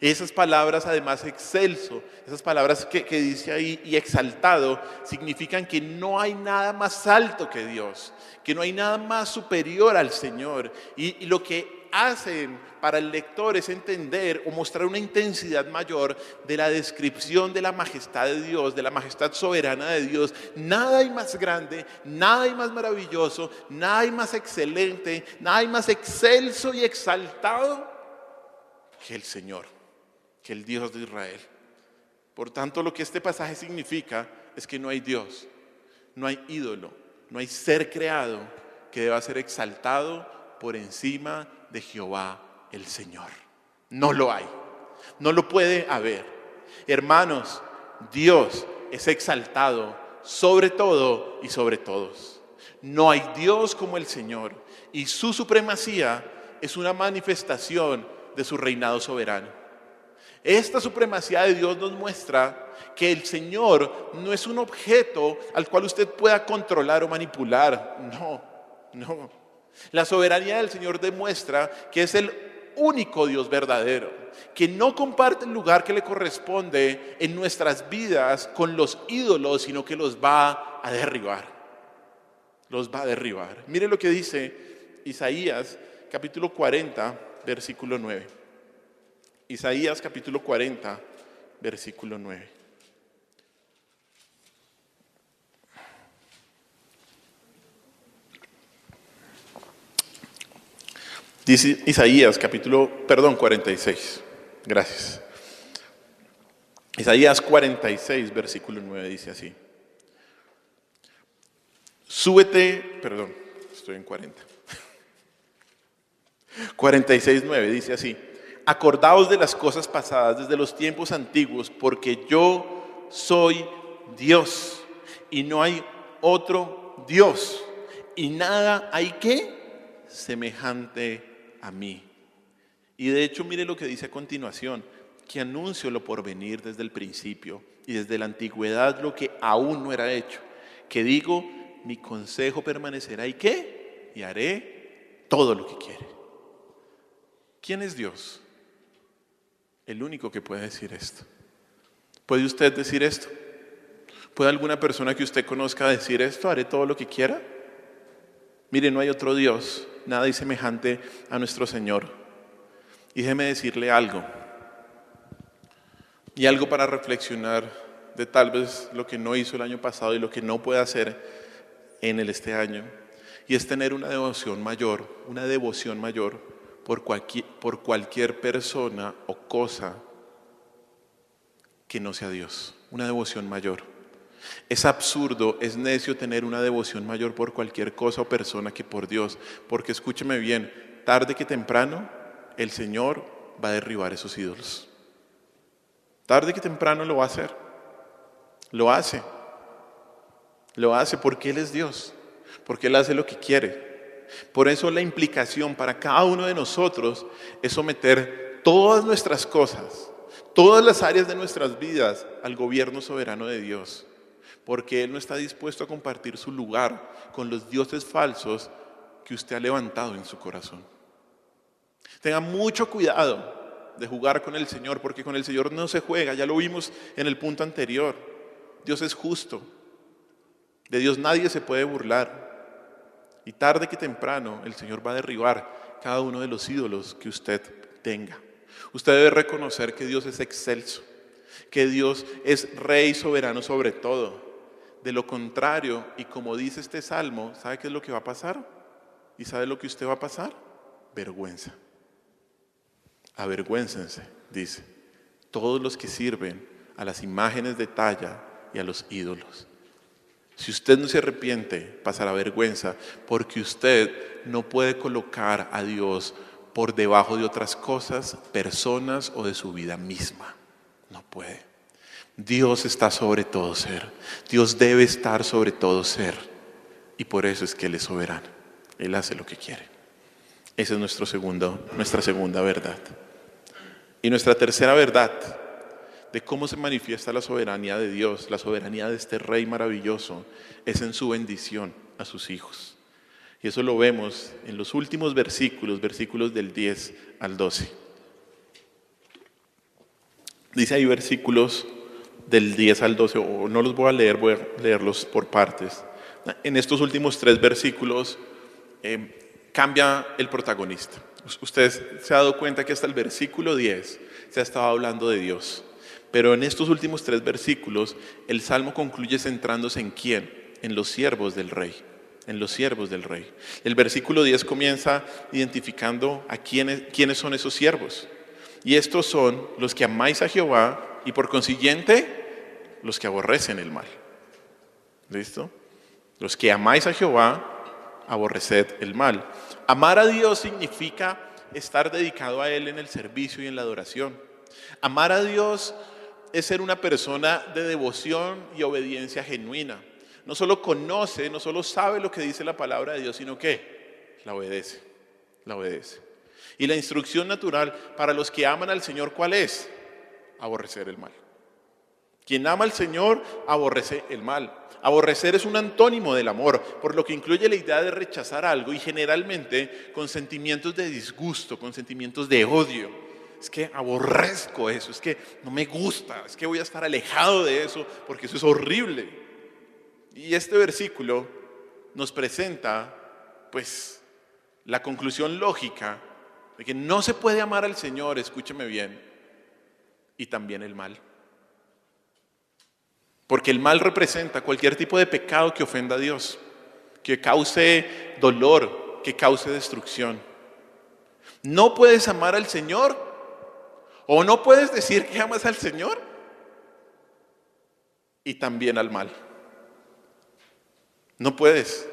Esas palabras, además, excelso, esas palabras que dice ahí y exaltado, significan que no hay nada más alto que Dios, que no hay nada más superior al Señor. Y lo que hacen para el lector es entender o mostrar una intensidad mayor de la descripción de la majestad de Dios, de la majestad soberana de Dios. Nada hay más grande, nada hay más maravilloso, nada hay más excelente, nada hay más excelso y exaltado que el Señor, que el Dios de Israel. Por tanto, lo que este pasaje significa es que no hay Dios, no hay ídolo, no hay ser creado que deba ser exaltado por encima de Jehová el Señor. No lo hay, no lo puede haber. Hermanos, Dios es exaltado sobre todo y sobre todos. No hay Dios como el Señor, y su supremacía es una manifestación de su reinado soberano. Esta supremacía de Dios nos muestra que el Señor no es un objeto al cual usted pueda controlar o manipular. No. La soberanía del Señor demuestra que es el único Dios verdadero, que no comparte el lugar que le corresponde en nuestras vidas con los ídolos, sino que los va a derribar. Los va a derribar. Mire lo que dice Isaías capítulo 40, versículo 9. Isaías capítulo 40, versículo 9. Dice Isaías 46. Gracias. Isaías 46, versículo 9 dice así. Estoy en 40. 46:9 dice así: acordaos de las cosas pasadas desde los tiempos antiguos, porque yo soy Dios y no hay otro Dios, y nada hay que semejante a mí. Y de hecho, mire lo que dice a continuación: que anuncio lo por venir desde el principio y desde la antigüedad lo que aún no era hecho, que digo, mi consejo permanecerá, y qué, y haré todo lo que quiere. ¿Quién es Dios? El único que puede decir esto. ¿Puede usted decir esto? ¿Puede alguna persona que usted conozca decir esto? ¿Haré todo lo que quiera? Mire, no hay otro Dios, nada es semejante a nuestro Señor. Y déjeme decirle algo, y algo para reflexionar de tal vez lo que no hizo el año pasado y lo que no puede hacer en este año, y es tener una devoción mayor por cualquier persona o cosa que no sea Dios, una devoción mayor. Es absurdo, es necio tener una devoción mayor por cualquier cosa o persona que por Dios, porque escúcheme bien, tarde que temprano el Señor va a derribar esos ídolos. Tarde que temprano lo va a hacer. Lo hace porque Él es Dios, porque Él hace lo que quiere. Por eso la implicación para cada uno de nosotros es someter todas nuestras cosas, todas las áreas de nuestras vidas al gobierno soberano de Dios, porque Él no está dispuesto a compartir su lugar con los dioses falsos que usted ha levantado en su corazón. Tenga mucho cuidado de jugar con el Señor, porque con el Señor no se juega, ya lo vimos en el punto anterior. Dios es justo, de Dios nadie se puede burlar, y tarde que temprano el Señor va a derribar cada uno de los ídolos que usted tenga. Usted debe reconocer que Dios es excelso, que Dios es Rey soberano sobre todo. De lo contrario, y como dice este salmo, ¿sabe qué es lo que va a pasar? ¿Y sabe lo que usted va a pasar? Vergüenza. Avergüéncense, dice, todos los que sirven a las imágenes de talla y a los ídolos. Si usted no se arrepiente, pasará vergüenza, porque usted no puede colocar a Dios por debajo de otras cosas, personas o de su vida misma. No puede. Dios está sobre todo ser. Dios debe estar sobre todo ser. Y por eso es que Él es soberano. Él hace lo que quiere. Esa es nuestra segunda verdad. Y nuestra tercera verdad de cómo se manifiesta la soberanía de Dios, la soberanía de este Rey maravilloso, es en su bendición a sus hijos. Y eso lo vemos en los últimos versículos del 10 al 12. Dice ahí versículos del 10 al 12, o no los voy a leer, voy a leerlos por partes. En estos últimos 3 versículos cambia el protagonista. Usted se ha dado cuenta que hasta el versículo 10 se ha estado hablando de Dios. Pero en estos últimos 3 versículos, el Salmo concluye centrándose en ¿quién? En los siervos del Rey. En los siervos del Rey. El versículo 10 comienza identificando a quiénes son esos siervos. Y estos son los que amáis a Jehová y por consiguiente los que aborrecen el mal. ¿Listo? Los que amáis a Jehová, aborreced el mal. Amar a Dios significa estar dedicado a Él en el servicio y en la adoración. Amar a Dios es ser una persona de devoción y obediencia genuina. No solo conoce, no solo sabe lo que dice la palabra de Dios, sino que la obedece. Y la instrucción natural para los que aman al Señor, ¿cuál es? Aborrecer el mal. Quien ama al Señor, aborrece el mal. Aborrecer es un antónimo del amor, por lo que incluye la idea de rechazar algo y generalmente con sentimientos de disgusto, con sentimientos de odio. Es que aborrezco eso, es que no me gusta, es que voy a estar alejado de eso porque eso es horrible. Y este versículo nos presenta, pues, la conclusión lógica de que no se puede amar al Señor, escúcheme bien, y también el mal. Porque el mal representa cualquier tipo de pecado que ofenda a Dios, que cause dolor, que cause destrucción. No puedes amar al Señor, o no puedes decir que amas al Señor y también al mal. No puedes.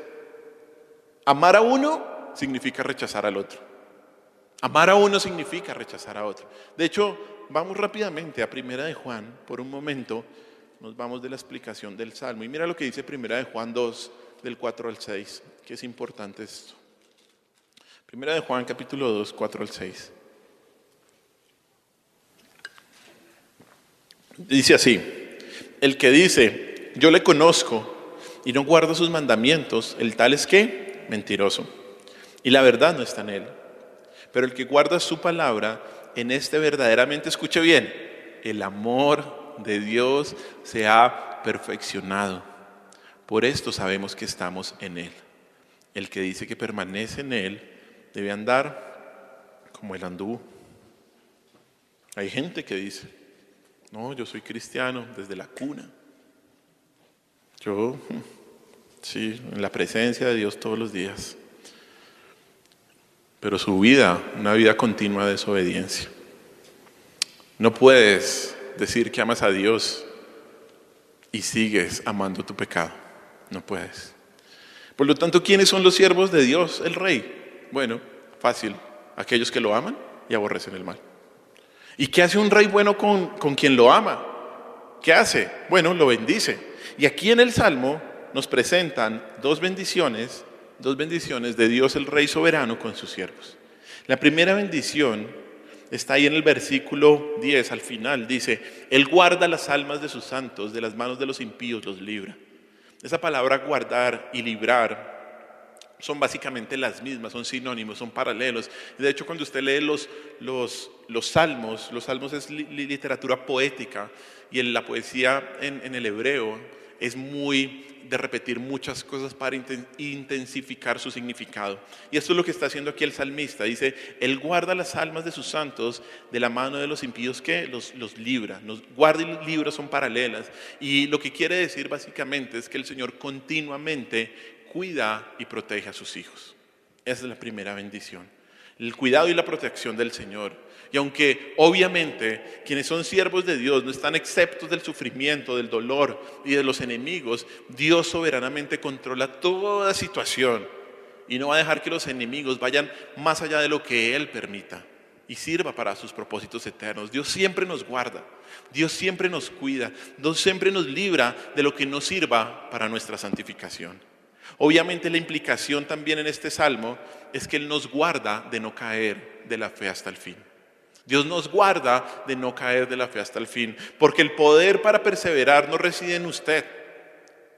Amar a uno significa rechazar al otro. Amar a uno significa rechazar a otro. De hecho, vamos rápidamente a Primera de Juan, por un momento, nos vamos de la explicación del Salmo. Y mira lo que dice Primera de Juan 2, del 4 al 6, que es importante esto. Primera de Juan, capítulo 2, 4 al 6. Dice así: el que dice, yo le conozco, y no guarda sus mandamientos, el tal es ¿qué? Mentiroso. Y la verdad no está en él. Pero el que guarda su palabra, en este verdaderamente, escuche bien, el amor de Dios se ha perfeccionado. Por esto sabemos que estamos en él. El que dice que permanece en él debe andar como él anduvo. Hay gente que dice, no, yo soy cristiano desde la cuna. Yo, sí, en la presencia de Dios todos los días. Pero su vida, una vida continua de desobediencia. No puedes decir que amas a Dios y sigues amando tu pecado. No puedes. Por lo tanto, ¿quiénes son los siervos de Dios, el Rey? Bueno, fácil. Aquellos que lo aman y aborrecen el mal. ¿Y qué hace un rey bueno con quien lo ama? ¿Qué hace? Bueno, lo bendice. Y aquí en el Salmo nos presentan dos bendiciones de Dios el Rey soberano con sus siervos. La primera bendición está ahí en el versículo 10, al final, dice, Él guarda las almas de sus santos, de las manos de los impíos los libra. Esa palabra guardar y librar son básicamente las mismas, son sinónimos, son paralelos. De hecho, cuando usted lee los salmos es literatura poética, y en la poesía en el hebreo es muy de repetir muchas cosas para intensificar su significado. Y esto es lo que está haciendo aquí el salmista. Dice, Él guarda las almas de sus santos de la mano de los impíos que los libra. Guarda y libra son paralelas. Y lo que quiere decir básicamente es que el Señor continuamente cuida y protege a sus hijos. Esa es la primera bendición. El cuidado y la protección del Señor. Y aunque obviamente quienes son siervos de Dios no están exentos del sufrimiento, del dolor y de los enemigos, Dios soberanamente controla toda situación y no va a dejar que los enemigos vayan más allá de lo que Él permita y sirva para sus propósitos eternos. Dios siempre nos guarda, Dios siempre nos cuida, Dios siempre nos libra de lo que no sirva para nuestra santificación. Obviamente la implicación también en este salmo es que Él nos guarda de no caer de la fe hasta el fin. Dios nos guarda de no caer de la fe hasta el fin, porque el poder para perseverar no reside en usted,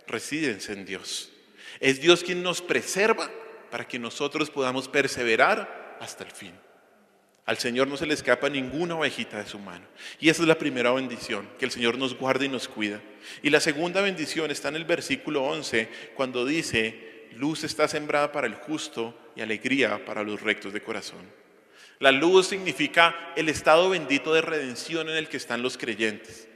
reside en Dios. Es Dios quien nos preserva para que nosotros podamos perseverar hasta el fin. Al Señor no se le escapa ninguna ovejita de su mano. Y esa es la primera bendición, que el Señor nos guarda y nos cuida. Y la segunda bendición está en el versículo 11, cuando dice, luz está sembrada para el justo y alegría para los rectos de corazón. La luz significa el estado bendito de redención en el que están los creyentes.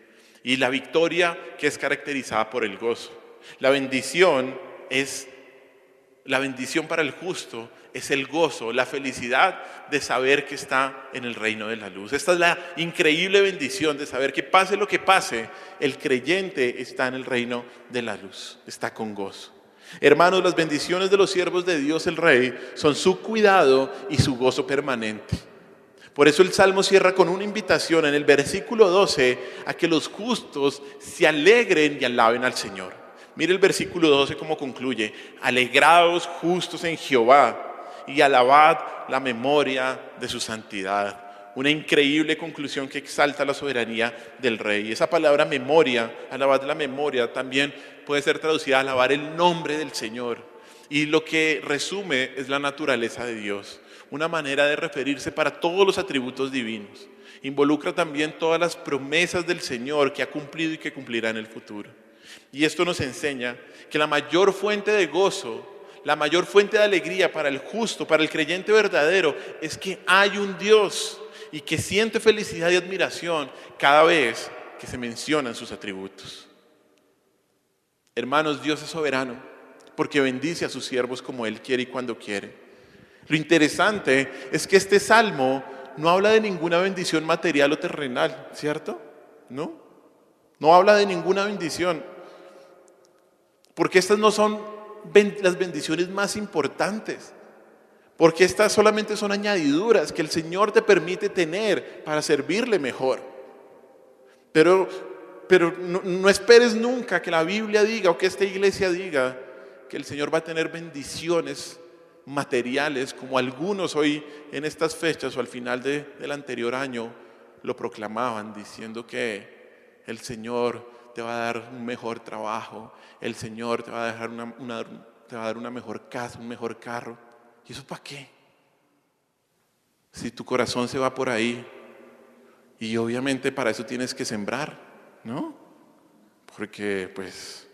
Y la victoria que es caracterizada por el gozo. La bendición para el justo es el gozo, la felicidad de saber que está en el reino de la luz. Esta es la increíble bendición de saber que pase lo que pase, el creyente está en el reino de la luz, está con gozo. Hermanos, las bendiciones de los siervos de Dios el Rey son su cuidado y su gozo permanente. Por eso el Salmo cierra con una invitación en el versículo 12 a que los justos se alegren y alaben al Señor. Mire el versículo 12 cómo concluye: alegraos justos en Jehová y alabad la memoria de su santidad. Una increíble conclusión que exalta la soberanía del Rey. Esa palabra memoria, alabar la memoria, también puede ser traducida a alabar el nombre del Señor. Y lo que resume es la naturaleza de Dios. Una manera de referirse para todos los atributos divinos. Involucra también todas las promesas del Señor que ha cumplido y que cumplirá en el futuro. Y esto nos enseña que la mayor fuente de gozo, la mayor fuente de alegría para el justo, para el creyente verdadero, es que hay un Dios y que siente felicidad y admiración cada vez que se mencionan sus atributos. Hermanos, Dios es soberano porque bendice a sus siervos como Él quiere y cuando quiere. Lo interesante es que este salmo no habla de ninguna bendición material o terrenal, ¿cierto? No habla de ninguna bendición, porque estas no son las bendiciones más importantes. Porque estas solamente son añadiduras que el Señor te permite tener para servirle mejor. Pero no esperes nunca que la Biblia diga o que esta iglesia diga que el Señor va a tener bendiciones materiales como algunos hoy en estas fechas o al final del anterior año lo proclamaban diciendo que el Señor te va a dar un mejor trabajo, el Señor te va a dejar te va a dar una mejor casa, un mejor carro. ¿Y eso para qué? Si tu corazón se va por ahí, y obviamente para eso tienes que sembrar, ¿no? Porque pues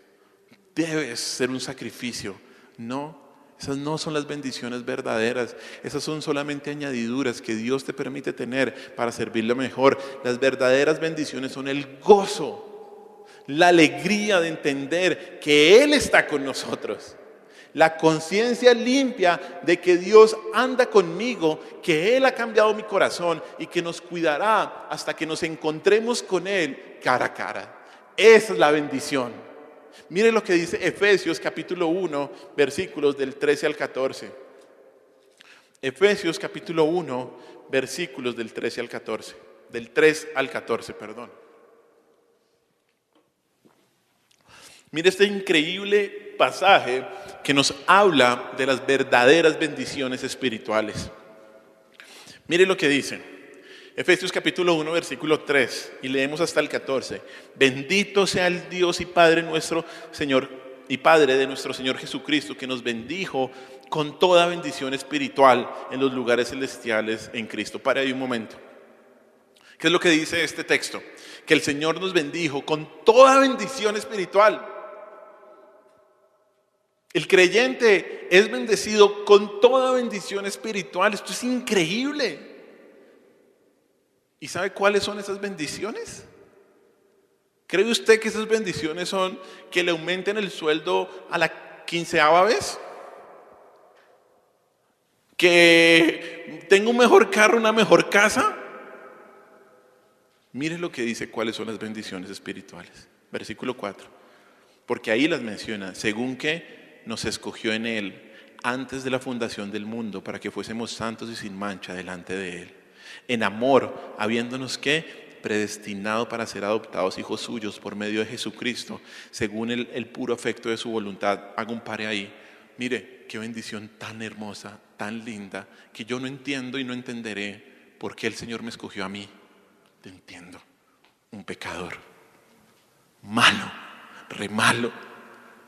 debes ser un sacrificio. No, esas no son las bendiciones verdaderas. Esas son solamente añadiduras que Dios te permite tener para servirle mejor. Las verdaderas bendiciones son el gozo, la alegría de entender que Él está con nosotros. La conciencia limpia de que Dios anda conmigo, que Él ha cambiado mi corazón y que nos cuidará hasta que nos encontremos con Él cara a cara. Esa es la bendición. Mire lo que dice Efesios capítulo 1, versículos del 13 al 14. Efesios capítulo 1, versículos del 13 al 14. Del 3 al 14, perdón. Mire este increíble pasaje que nos habla de las verdaderas bendiciones espirituales. Mire lo que dice Efesios capítulo 1 versículo 3 y leemos hasta el 14. Bendito sea el Dios y Padre nuestro Señor y Padre de nuestro Señor Jesucristo, que nos bendijo con toda bendición espiritual en los lugares celestiales en Cristo. Para ahí un momento. ¿Qué es lo que dice este texto? Que el Señor nos bendijo con toda bendición espiritual. El creyente es bendecido con toda bendición espiritual. Esto es increíble. ¿Y sabe cuáles son esas bendiciones? ¿Cree usted que esas bendiciones son que le aumenten el sueldo a la 15ª vez? ¿Que tenga un mejor carro, una mejor casa? Mire lo que dice cuáles son las bendiciones espirituales. Versículo 4. Porque ahí las menciona, según que nos escogió en Él antes de la fundación del mundo para que fuésemos santos y sin mancha delante de Él. En amor, habiéndonos ¿qué? Predestinado para ser adoptados hijos suyos por medio de Jesucristo, según el puro afecto de su voluntad. Hago un pare ahí. Mire, qué bendición tan hermosa, tan linda, que yo no entiendo y no entenderé por qué el Señor me escogió a mí. Te entiendo, un pecador, malo, re malo,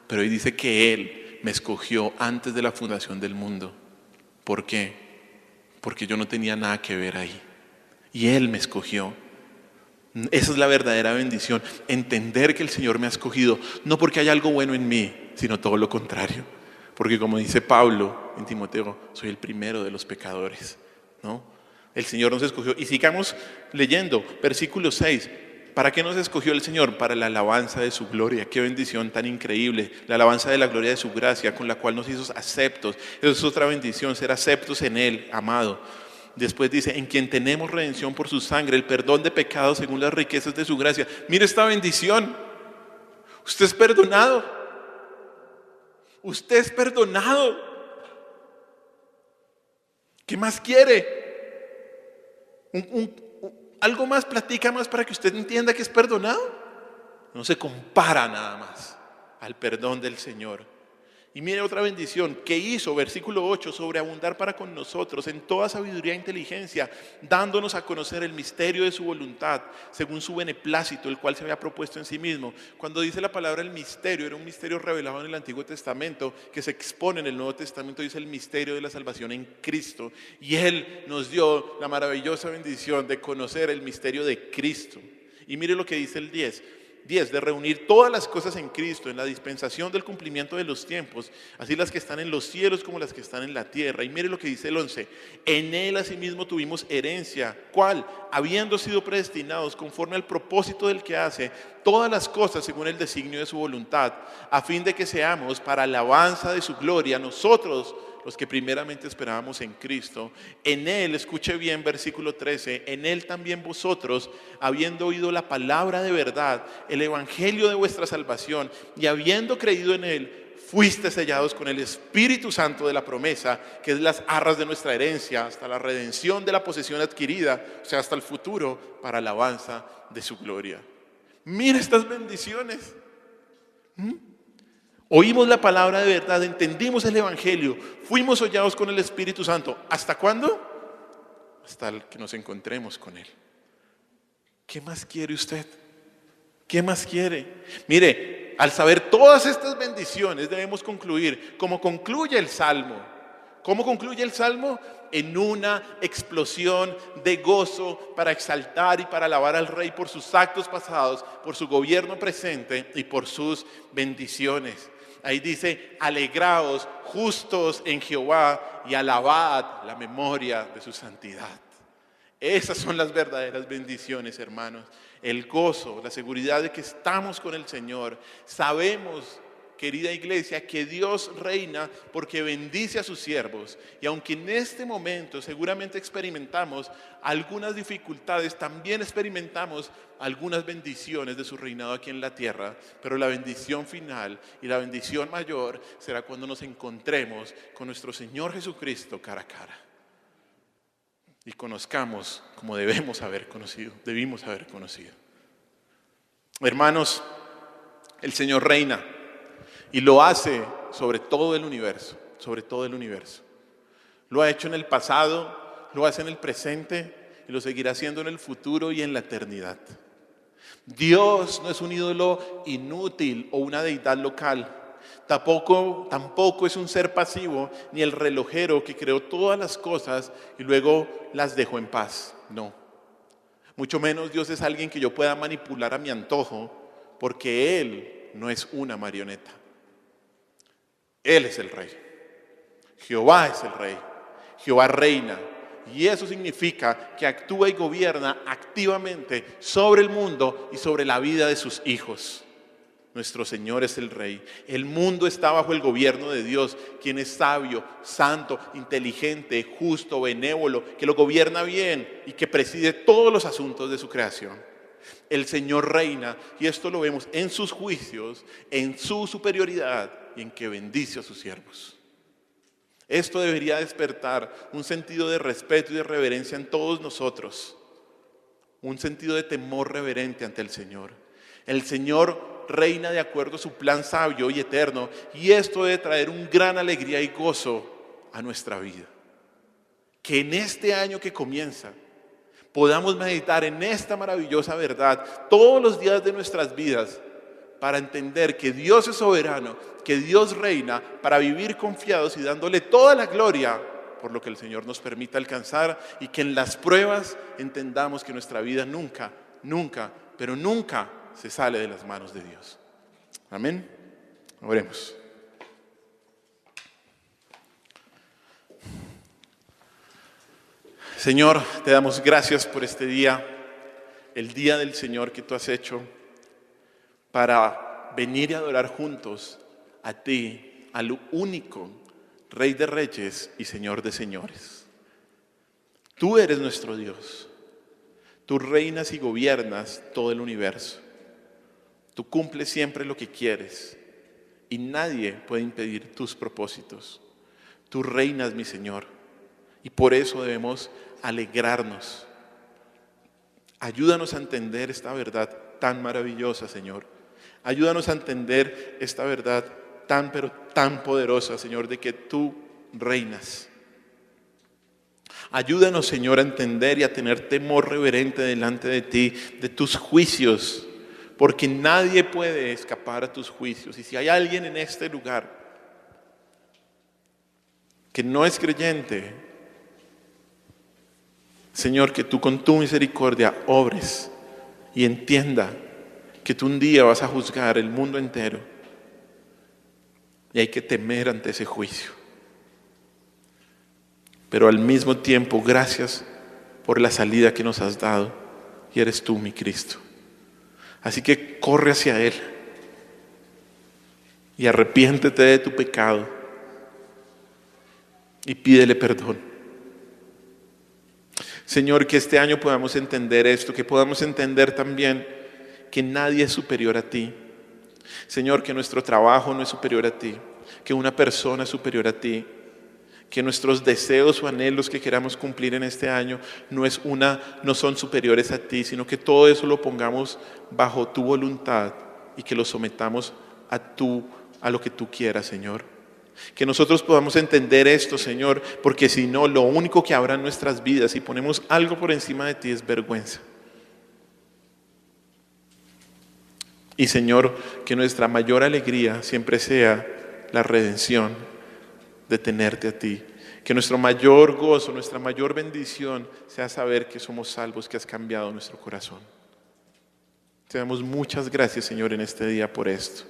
pero hoy dice que Él me escogió antes de la fundación del mundo. ¿Por qué? Porque yo no tenía nada que ver ahí. Y Él me escogió. Esa es la verdadera bendición. Entender que el Señor me ha escogido. No porque hay algo bueno en mí, sino todo lo contrario. Porque como dice Pablo en Timoteo, soy el primero de los pecadores, ¿no? El Señor nos escogió. Y sigamos leyendo, versículo 6. ¿Para qué nos escogió el Señor? Para la alabanza de su gloria. Qué bendición tan increíble. La alabanza de la gloria de su gracia, con la cual nos hizo aceptos. Eso es otra bendición, ser aceptos en Él, amado. Después dice, en quien tenemos redención por su sangre, el perdón de pecados según las riquezas de su gracia. Mire esta bendición. Usted es perdonado. Usted es perdonado. ¿Qué más quiere? Algo más, platica más para que usted entienda que es perdonado. No se compara nada más al perdón del Señor. Y mire otra bendición que hizo, versículo 8, sobreabundar para con nosotros en toda sabiduría e inteligencia, dándonos a conocer el misterio de su voluntad, según su beneplácito, el cual se había propuesto en sí mismo. Cuando dice la palabra el misterio, era un misterio revelado en el Antiguo Testamento, que se expone en el Nuevo Testamento, dice el misterio de la salvación en Cristo. Y Él nos dio la maravillosa bendición de conocer el misterio de Cristo. Y mire lo que dice el 10, de reunir todas las cosas en Cristo, en la dispensación del cumplimiento de los tiempos, así las que están en los cielos como las que están en la tierra. Y mire lo que dice el 11, en Él asimismo tuvimos herencia, ¿cuál? Habiendo sido predestinados conforme al propósito del que hace todas las cosas según el designio de su voluntad, a fin de que seamos para alabanza de su gloria, nosotros los que primeramente esperábamos en Cristo, en Él, escuche bien versículo 13, en Él también vosotros, habiendo oído la palabra de verdad, el evangelio de vuestra salvación, y habiendo creído en Él, fuiste sellados con el Espíritu Santo de la promesa, que es las arras de nuestra herencia, hasta la redención de la posesión adquirida, o sea, hasta el futuro, para alabanza de su gloria. Mira estas bendiciones. Oímos la palabra de verdad, entendimos el evangelio, fuimos sellados con el Espíritu Santo. ¿Hasta cuándo? Hasta el que nos encontremos con Él. ¿Qué más quiere usted? ¿Qué más quiere? Mire, al saber todas estas bendiciones debemos concluir como concluye el Salmo. ¿Cómo concluye el Salmo? En una explosión de gozo para exaltar y para alabar al Rey por sus actos pasados, por su gobierno presente y por sus bendiciones. Ahí dice, alegraos justos en Jehová y alabad la memoria de su santidad. Esas son las verdaderas bendiciones, hermanos. El gozo, la seguridad de que estamos con el Señor. Sabemos, querida iglesia, que Dios reina porque bendice a sus siervos. Y aunque en este momento seguramente experimentamos algunas dificultades, también experimentamos algunas bendiciones de su reinado aquí en la tierra. Pero la bendición final y la bendición mayor será cuando nos encontremos con nuestro Señor Jesucristo cara a cara. Y conozcamos como debimos haber conocido. Hermanos, el Señor reina y lo hace sobre todo el universo, Lo ha hecho en el pasado, lo hace en el presente y lo seguirá haciendo en el futuro y en la eternidad. Dios no es un ídolo inútil o una deidad local. Tampoco es un ser pasivo ni el relojero que creó todas las cosas y luego las dejó en paz. No. Mucho menos Dios es alguien que yo pueda manipular a mi antojo, porque Él no es una marioneta. Él es el Rey. Jehová es el Rey. Jehová reina. Y eso significa que actúa y gobierna activamente sobre el mundo y sobre la vida de sus hijos. Nuestro Señor es el Rey. El mundo está bajo el gobierno de Dios, quien es sabio, santo, inteligente, justo, benévolo, que lo gobierna bien y que preside todos los asuntos de su creación. El Señor reina, y esto lo vemos en sus juicios, en su superioridad y en que bendice a sus siervos. Esto debería despertar un sentido de respeto y de reverencia en todos nosotros, un sentido de temor reverente ante el Señor. El Señor reina de acuerdo a su plan sabio y eterno, y esto debe traer un gran alegría y gozo a nuestra vida. Que en este año que comienza podamos meditar en esta maravillosa verdad todos los días de nuestras vidas para entender que Dios es soberano, que Dios reina, para vivir confiados y dándole toda la gloria por lo que el Señor nos permita alcanzar, y que en las pruebas entendamos que nuestra vida nunca se sale de las manos de Dios. Amén. Oremos. Señor, te damos gracias por este día, el día del Señor que tú has hecho para venir y adorar juntos a ti, al único Rey de Reyes y Señor de Señores. Tú eres nuestro Dios. Tú reinas y gobiernas todo el universo. Tú cumples siempre lo que quieres y nadie puede impedir tus propósitos. Tú reinas, mi Señor, y por eso debemos alegrarnos. Ayúdanos a entender esta verdad tan maravillosa, Señor. Ayúdanos a entender esta verdad pero tan poderosa, Señor, de que tú reinas. Ayúdanos, Señor, a entender y a tener temor reverente delante de ti, de tus juicios, porque nadie puede escapar a tus juicios. Y si hay alguien en este lugar que no es creyente, Señor, que tú con tu misericordia obres y entienda que tú un día vas a juzgar el mundo entero y hay que temer ante ese juicio. Pero al mismo tiempo, gracias por la salida que nos has dado, y eres tú, mi Cristo. Así que corre hacia Él y arrepiéntete de tu pecado y pídele perdón. Señor, que este año podamos entender esto, que podamos entender también que nadie es superior a ti. Señor, que nuestro trabajo no es superior a ti, que una persona es superior a ti, que nuestros deseos o anhelos que queramos cumplir en este año no son superiores a ti, sino que todo eso lo pongamos bajo tu voluntad y que lo sometamos a lo que tú quieras, Señor. Que nosotros podamos entender esto, Señor, porque si no, lo único que habrá en nuestras vidas, si ponemos algo por encima de ti, es vergüenza. Y Señor, que nuestra mayor alegría siempre sea la redención de tenerte a ti. Que nuestro mayor gozo, nuestra mayor bendición sea saber que somos salvos, que has cambiado nuestro corazón. Te damos muchas gracias, Señor, en este día por esto.